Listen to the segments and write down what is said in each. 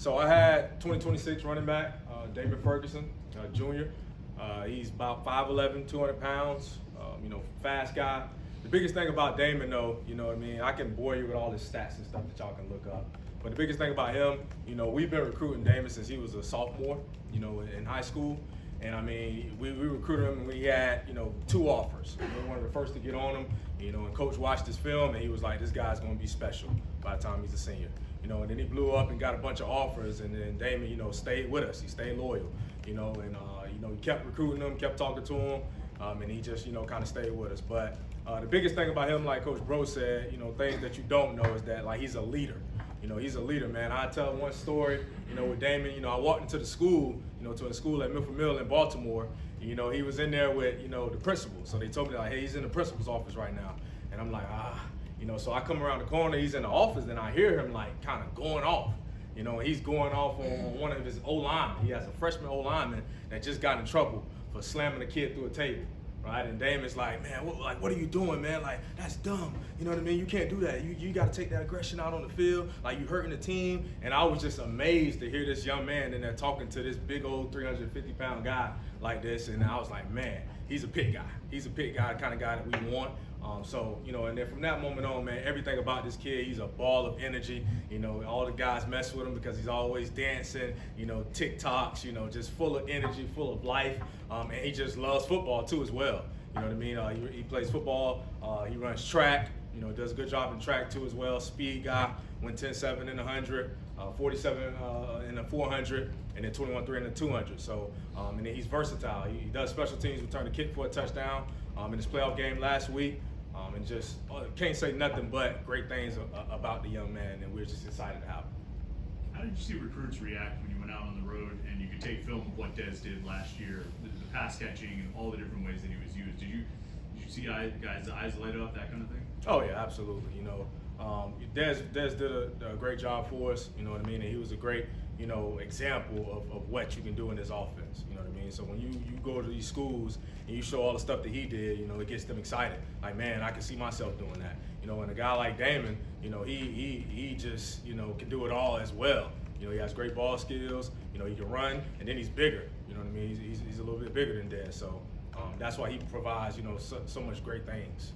So I had 2026 running back, Damon Ferguson Jr. He's about 5'11", 200 pounds, fast guy. The biggest thing about Damon, though, I can bore you with all his stats and stuff that y'all can look up. But the biggest thing about him, we've been recruiting Damon since he was a sophomore, in high school. And we recruited him and we had, 2 offers. We were one of the first to get on him, and Coach watched his film and he was like, this guy's gonna be special by the time he's a senior. And then he blew up and got a bunch of offers, and then Damon, stayed with us. He stayed loyal, he kept recruiting him, kept talking to him, and he just, kind of stayed with us. But the biggest thing about him, like Coach Bro said, things that you don't know is that, like, he's a leader. He's a leader, man. I tell one story, with Damon, I walked into the school, to a school at Milford Mill in Baltimore. He was in there with, the principal. So they told me, like, hey, he's in the principal's office right now. And I'm like, so I come around the corner, he's in the office, and I hear him, like, kind of going off. He's going off on one of his O-linemen. He has a freshman O-lineman that just got in trouble for slamming a kid through a table. Right, and Damon's like, man, what are you doing, man? Like, that's dumb. You know what I mean? You can't do that. You got to take that aggression out on the field. Like, you hurting the team. And I was just amazed to hear this young man in there talking to this big old 350-pound guy like this. And I was like, man, he's a Pitt guy. He's a Pitt guy, kind of guy that we want. And then from that moment on, man, everything about this kid, he's a ball of energy. All the guys mess with him because he's always dancing, TikToks, just full of energy, full of life. And he just loves football too as well. He plays football, he runs track, does a good job in track too as well. Speed guy, went 10.7 in the 100, 47 in the 400, and then 21.3 in the 200. So, and then he's versatile. He does special teams, returned a kick for a touchdown in his playoff game last week. And just can't say nothing but great things about the young man, and we're just excited to have him. How did you see recruits react when you went out on the road and you could take film of what Dez did last year, the pass catching and all the different ways that he was used? Did you see guys' eyes light up, that kind of thing? Oh yeah, absolutely. Dez did a great job for us. And he was a great example of what you can do in this offense. So when you go to these schools and you show all the stuff that he did, it gets them excited. Like, man, I can see myself doing that. And a guy like Damon, he just can do it all as well. He has great ball skills. He can run, and then he's bigger. He's a little bit bigger than Dez. So that's why he provides so much great things.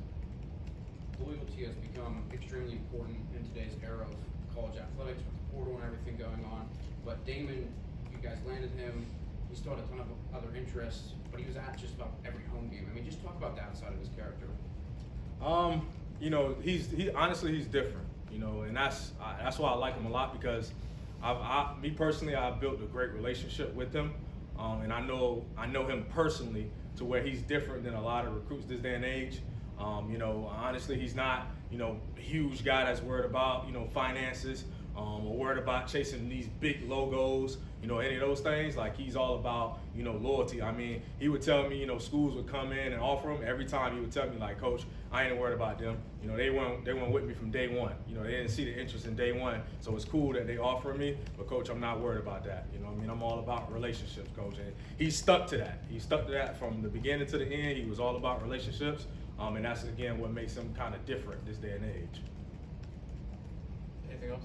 Loyalty has become extremely important in today's era of college athletics with the portal and everything going on. But Damon, you guys landed him. He still had a ton of other interests, but he was at just about every home game. Just talk about that side of his character. He honestly, he's different. And that's why I like him a lot, because me personally, I've built a great relationship with him, and I know him personally to where he's different than a lot of recruits this day and age. Honestly, he's not, a huge guy that's worried about, finances, or worried about chasing these big logos, any of those things. Like, he's all about, loyalty. He would tell me, schools would come in and offer him. Every time he would tell me, like, Coach, I ain't worried about them. They weren't with me from day one. They didn't see the interest in day one. So it's cool that they offer me, but Coach, I'm not worried about that. I'm all about relationships, Coach. And he stuck to that. He stuck to that from the beginning to the end. He was all about relationships. And that's, again, what makes him kind of different this day and age. Anything else?